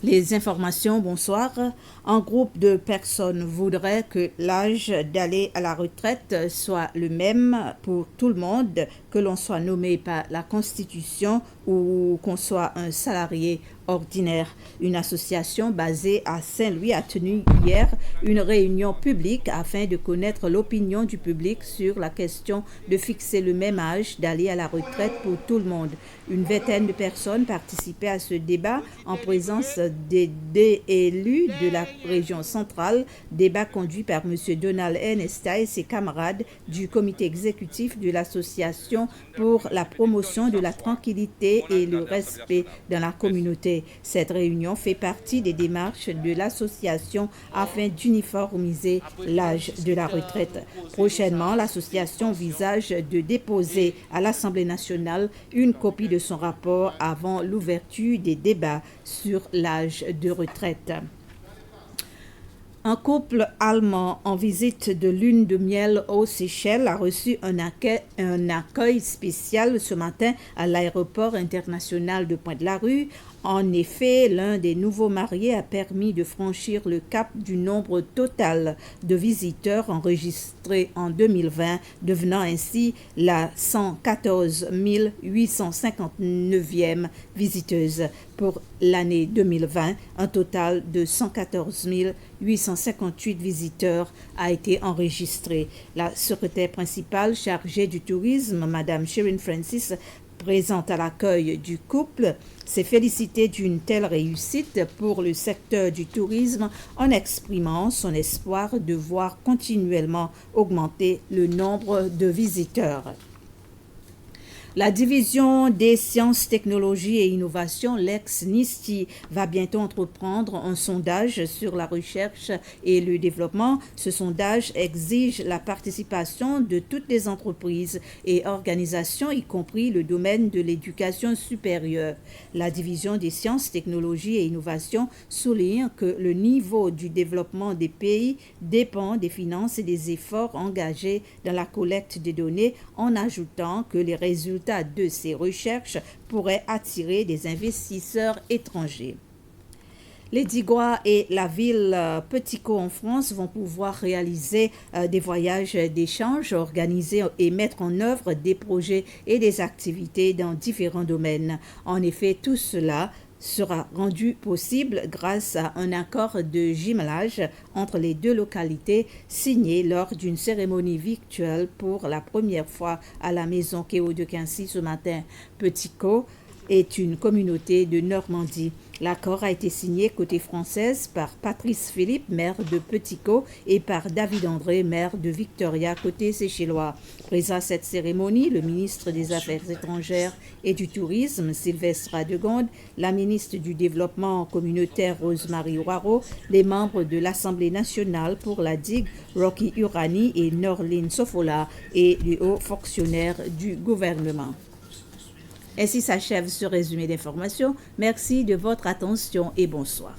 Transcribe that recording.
Les informations, bonsoir. Un groupe de personnes voudrait que l'âge d'aller à la retraite soit le même pour tout le monde, que l'on soit nommé par la Constitution ou qu'on soit un salarié ordinaire. Une association basée à Saint-Louis a tenu hier une réunion publique afin de connaître l'opinion du public sur la question de fixer le même âge d'aller à la retraite pour tout le monde. Une vingtaine de personnes participaient à ce débat en présence des élus de la région centrale, débat conduit par M. Donald Ernesta et ses camarades du comité exécutif de l'association pour la promotion de la tranquillité et le respect dans la communauté. Cette réunion fait partie des démarches de l'association afin d'uniformiser l'âge de la retraite. Prochainement, l'association envisage de déposer à l'Assemblée nationale une copie de son rapport avant l'ouverture des débats sur l'âge de retraite. Un couple allemand en visite de lune de miel aux Seychelles a reçu un accueil spécial ce matin à l'aéroport international de Pointe-la-Rue. En effet, l'un des nouveaux mariés a permis de franchir le cap du nombre total de visiteurs enregistrés en 2020, devenant ainsi la 114 859e visiteuse. Pour l'année 2020, un total de 114 858 visiteurs a été enregistré. La secrétaire principale chargée du tourisme, Mme Sherin Francis, présente à l'accueil du couple, s'est félicitée d'une telle réussite pour le secteur du tourisme en exprimant son espoir de voir continuellement augmenter le nombre de visiteurs. La division des sciences, technologies et innovations, l'ex-NISTI, va bientôt entreprendre un sondage sur la recherche et le développement. Ce sondage exige la participation de toutes les entreprises et organisations, y compris le domaine de l'éducation supérieure. La division des sciences, technologies et innovations souligne que le niveau du développement des pays dépend des finances et des efforts engagés dans la collecte des données, en ajoutant que les résultats de ces recherches pourraient attirer des investisseurs étrangers. Les Digua et la ville Petit-Caux en France vont pouvoir réaliser des voyages d'échange, organiser et mettre en œuvre des projets et des activités dans différents domaines. En effet, tout cela sera rendu possible grâce à un accord de jumelage entre les deux localités signé lors d'une cérémonie virtuelle pour la première fois à la maison Kéo de Quincy ce matin. Petit-Caux est une communauté de Normandie. L'accord a été signé côté française par Patrice Philippe, maire de Petit-Caux, et par David André, maire de Victoria, côté séchellois. Présent à cette cérémonie, le ministre des Affaires étrangères et du Tourisme, Sylvestre Radegonde, la ministre du Développement communautaire, Rosemary Waro, les membres de l'Assemblée nationale pour la digue, Rocky Urani et Norline Sofola, et les hauts fonctionnaires du gouvernement. Ainsi s'achève ce résumé d'informations. Merci de votre attention et bonsoir.